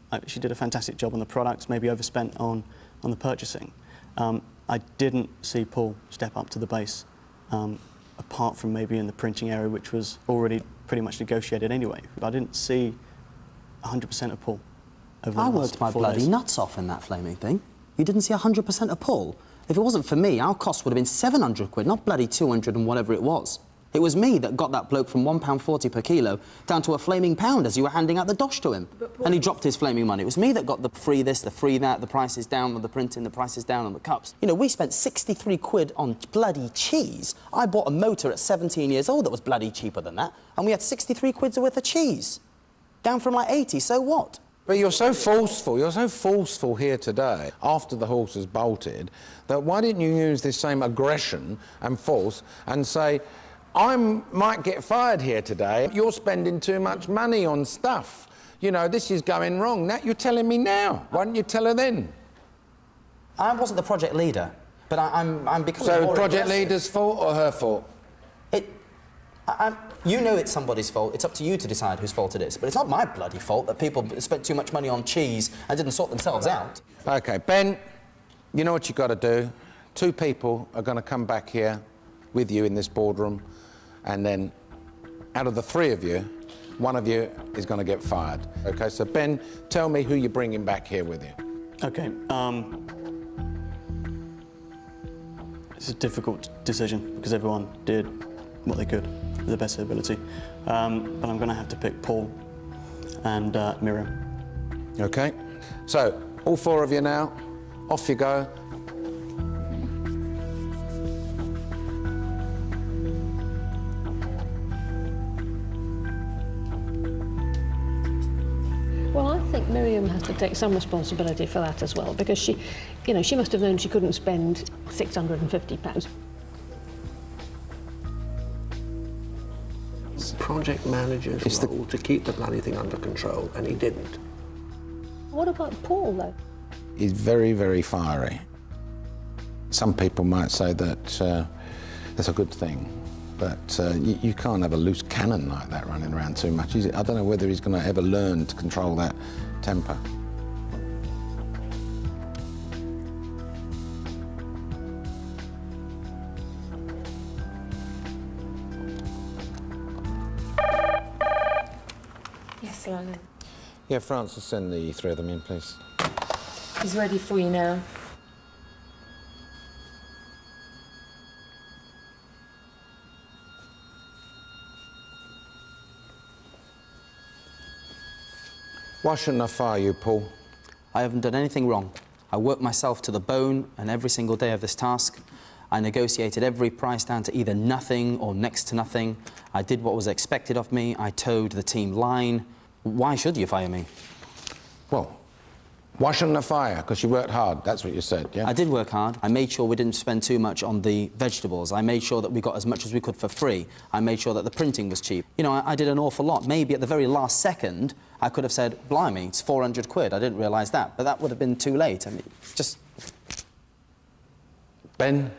did a fantastic job on the products, maybe overspent on the purchasing. I didn't see Paul step up to the base, apart from maybe in the printing area, which was already pretty much negotiated anyway. But I didn't see 100% of Paul. I worked my bloody nuts off in that flaming thing. You didn't see 100% of Paul. If it wasn't for me, our cost would have been 700 quid, not bloody 200 and whatever it was. It was me that got that bloke from £1.40 per kilo down to a flaming pound as you were handing out the dosh to him. And he dropped his flaming money. It was me that got the free this, the free that, the prices down on the printing, the prices down on the cups. You know, we spent 63 quid on bloody cheese. I bought a motor at 17 years old that was bloody cheaper than that, and we had 63 quid's worth of cheese. Down from like 80, so what? But you're so forceful here today, after the horse has bolted, that why didn't you use this same aggression and force and say, I might get fired here today, you're spending too much money on stuff. You know, this is going wrong. Now, you're telling me now. Why didn't you tell her then? I wasn't the project leader, but I'm becoming So more project aggressive. leader's fault or her fault? You know it's somebody's fault. It's up to you to decide whose fault it is. But it's not my bloody fault that people spent too much money on cheese and didn't sort themselves out. OK, Ben, you know what you've got to do. 2 people are going to come back here with you in this boardroom, and then out of the 3 of you, 1 of you is going to get fired. OK, so Ben, tell me who you're bringing back here with you. OK, it's a difficult decision because everyone did what they could to the best of their ability. But I'm going to have to pick Paul and Miriam. OK, so all 4 of you now, off you go. Well, I think Miriam has to take some responsibility for that as well, because she, you know, she must have known she couldn't spend £650. Project manager's role to keep the bloody thing under control, and he didn't. What about Paul, though? is very, very fiery. Some people might say that that's a good thing, but you can't have a loose cannon like that running around too much. I don't know whether he's going to ever learn to control that temper. Yes, Alan. Yeah, Francis, send the three of them in, please. He's ready for you now. Why shouldn't I fire you, Paul? I haven't done anything wrong. I worked myself to the bone, and every single day of this task, I negotiated every price down to either nothing or next to nothing. I did what was expected of me. I towed the team line. Why should you fire me? Well, why shouldn't I fire? Because you worked hard, that's what you said, yeah? I did work hard. I made sure we didn't spend too much on the vegetables. I made sure that we got as much as we could for free. I made sure that the printing was cheap. You know, I did an awful lot. Maybe at the very last second, I could have said, blimey, it's 400 quid. I didn't realise that. But that would have been too late. I mean, just... Ben,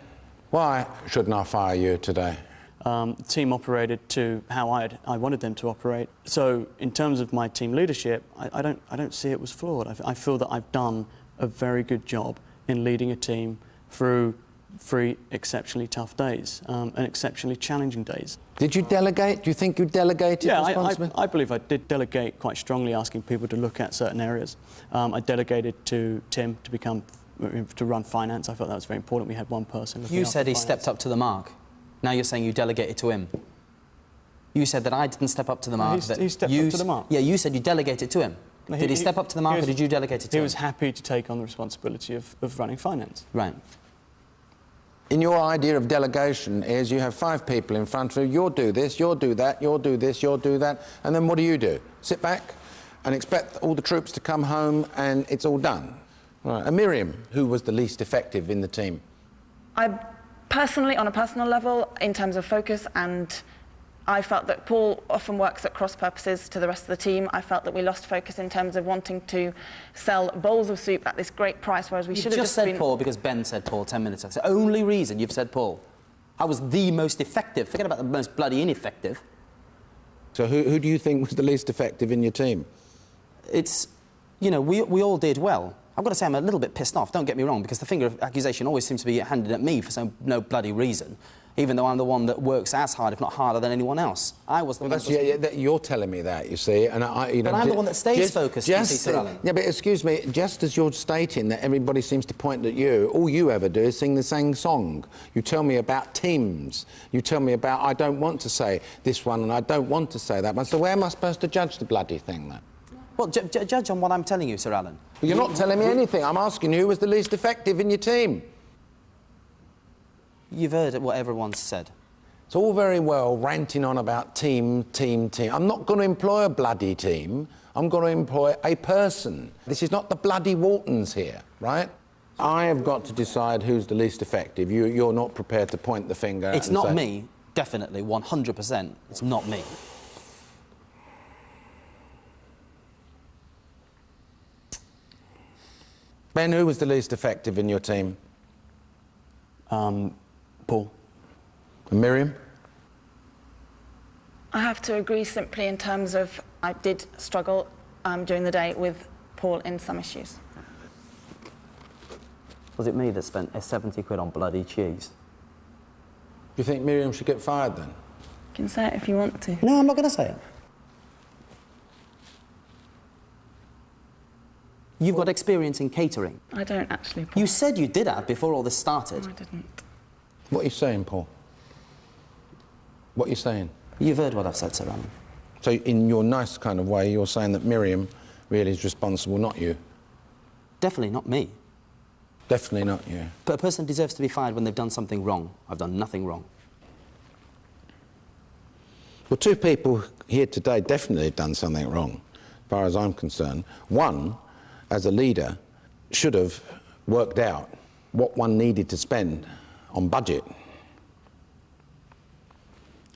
why shouldn't I fire you today? The team operated to how I wanted them to operate. So, in terms of my team leadership, I don't see it was flawed. I feel that I've done a very good job in leading a team through 3 exceptionally tough days and exceptionally challenging days. Did you delegate? Do you think you delegated responsibility? I believe I did delegate quite strongly, asking people to look at certain areas. I delegated to Tim to run finance. I thought that was very important. We had one person looking You after said he finance. stepped up to the mark. Now you're saying you delegated to him. You said that I didn't step up to the mark. He stepped up to the mark. Yeah, you said you delegated to him. No, did he step up to the mark or did you delegate it to him? He was happy to take on the responsibility of running finance. Right. In your idea of delegation is you have 5 people in front of you, you'll do this, you'll do that, you'll do this, you'll do that, and then what do? Sit back and expect all the troops to come home and it's all done. Right. And Miriam, who was the least effective in the team? Personally, on a personal level, in terms of focus, and I felt that Paul often works at cross purposes to the rest of the team. I felt that we lost focus in terms of wanting to sell bowls of soup at this great price, whereas we should have just said been... Paul because Ben said Paul 10 minutes ago. It's the only reason you've said Paul. I was the most effective. Forget about the most bloody ineffective. So who do you think was the least effective in your team? It's, you know, we all did well. I've got to say I'm a little bit pissed off, don't get me wrong, because the finger of accusation always seems to be handed at me for no bloody reason, even though I'm the one that works as hard, if not harder, than anyone else. I was the one you're telling me that, you see, and you know... But I'm the one that stays focused, you see, Sir Alan. Yeah, but excuse me, just as you're stating that everybody seems to point at you, all you ever do is sing the same song. You tell me about teams. You tell me about, I don't want to say this one and I don't want to say that one, so where am I supposed to judge the bloody thing, then? Well, judge on what I'm telling you, Sir Alan. Well, you're not telling me anything. I'm asking you who was the least effective in your team. You've heard what everyone's said. It's all very well ranting on about team. I'm not going to employ a bloody team. I'm going to employ a person. This is not the bloody Waltons here, right? I have got to decide who's the least effective. You're not prepared to point the finger. It's not me, definitely, 100%. It's not me. Ben, who was the least effective in your team? Paul. And Miriam? I have to agree simply in terms of I did struggle during the day with Paul in some issues. Was it me that spent 70 quid on bloody cheese? Do you think Miriam should get fired then? You can say it if you want to. No, I'm not going to say it. You've got experience in catering. I don't actually, Paul. You said you did have before all this started. No, I didn't. What are you saying, Paul? What are you saying? You've heard what I've said, Sir Alan. So in your nice kind of way, you're saying that Miriam really is responsible, not you? Definitely not me. Definitely not you. But a person deserves to be fired when they've done something wrong. I've done nothing wrong. Well, 2 people here today definitely have done something wrong, as far as I'm concerned. One, as a leader, should have worked out what one needed to spend on budget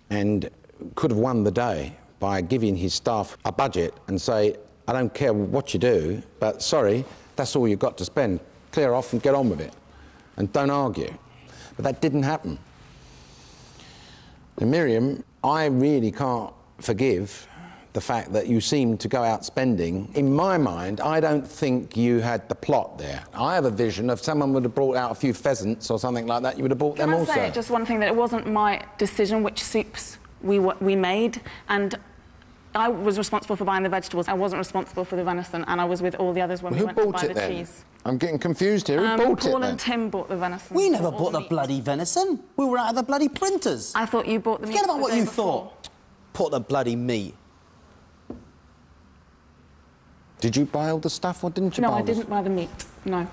and could have won the day by giving his staff a budget and say, I don't care what you do, but sorry, That's all you've got to spend. Clear off and get on with it. And don't argue. But that didn't happen. And Miriam, I really can't forgive the fact that you seemed to go out spending. In my mind, I don't think you had the plot there. I have a vision of someone would have brought out a few pheasants or something like that, you would have bought them also. Can I say just one thing, that it wasn't my decision which soups we made, and I was responsible for buying the vegetables. I wasn't responsible for the venison, and I was with all the others when we went to buy the cheese. I'm getting confused here. Who bought it Paul then? and Tim bought the venison. We never bought the bloody venison. We were out of the bloody printers. I thought you bought the meat. Forget about the what day you before. thought. Bought the bloody meat. Did you buy all the stuff or didn't you buy No, all I didn't buy the meat, no.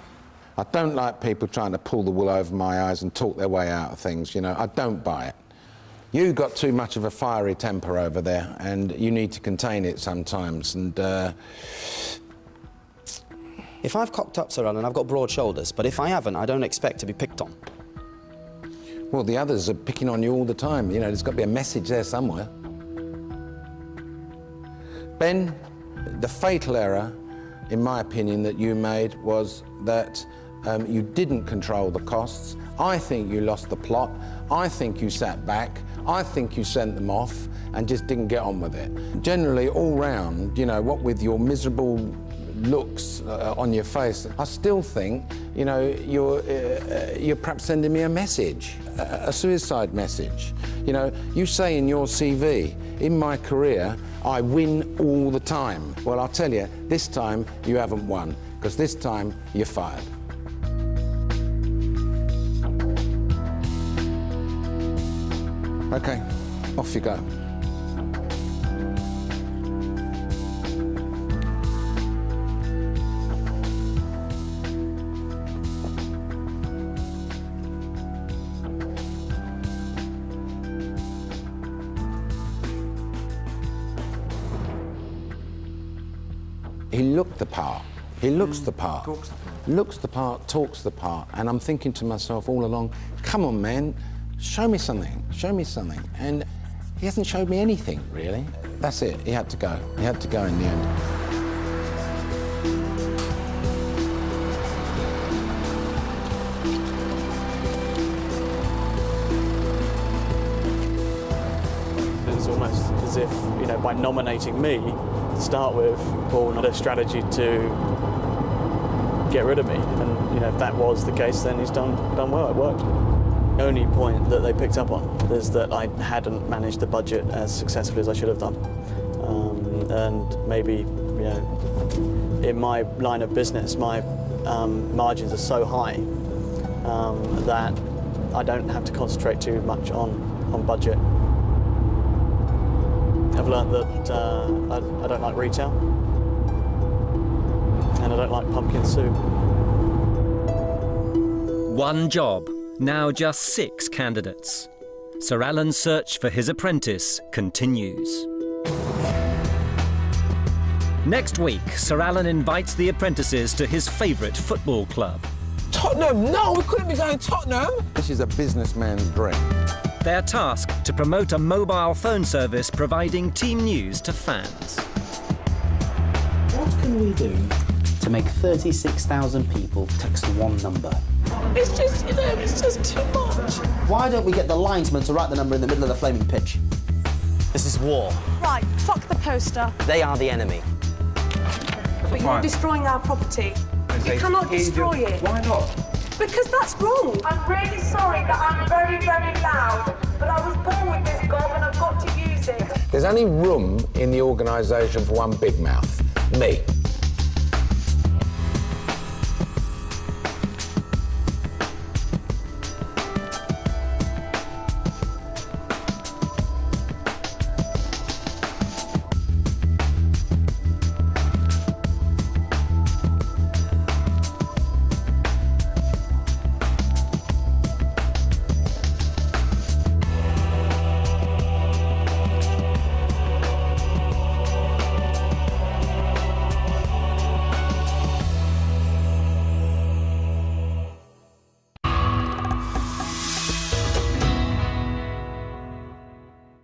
I don't like people trying to pull the wool over my eyes and talk their way out of things, you know. I don't buy it. You got too much of a fiery temper over there, and you need to contain it sometimes, and... If I've cocked up, Sir Alan, I've got broad shoulders, but if I haven't, I don't expect to be picked on. Well, the others are picking on you all the time. You know, there's got to be a message there somewhere. Ben, the fatal error, in my opinion, that you made was that you didn't control the costs. I think you lost the plot. I think you sat back. I think you sent them off and just didn't get on with it. Generally, all round, you know, what with your miserable looks on your face, I still think, you know, you're perhaps sending me a message, a suicide message. You know, you say in your CV, in my career, I win all the time. Well, I'll tell you, this time you haven't won, because this time you're fired. Okay, off you go. He looked the part. He looks the part. Looks the part, talks the part. And I'm thinking to myself all along, come on, man, show me something, show me something. And he hasn't showed me anything, really. That's it, he had to go. He had to go in the end. It's almost as if, you know, by nominating me to start with, Paul had a strategy to get rid of me. And, you know, if that was the case, then he's done well, it worked. The only point that they picked up on is that I hadn't managed the budget as successfully as I should have done. And maybe, you know, in my line of business, my margins are so high that I don't have to concentrate too much on budget. I've learned that I don't like retail, and I don't like pumpkin soup. One job, now just 6 candidates. Sir Alan's search for his apprentice continues. Next week, Sir Alan invites the apprentices to his favourite football club. Tottenham? No, we couldn't be going Tottenham. This is a businessman's dream. They're tasked to promote a mobile phone service providing team news to fans. What can we do to make 36,000 people text one number? It's just, you know, it's just too much. Why don't we get the linesman to write the number in the middle of the flaming pitch? This is war. Right, fuck the poster. They are the enemy. But you're destroying our property. You cannot destroy it. Why not? Because that's wrong. I'm really sorry that I'm very, very loud, but I was born with this gob and I've got to use it. There's only room in the organisation for one big mouth, me.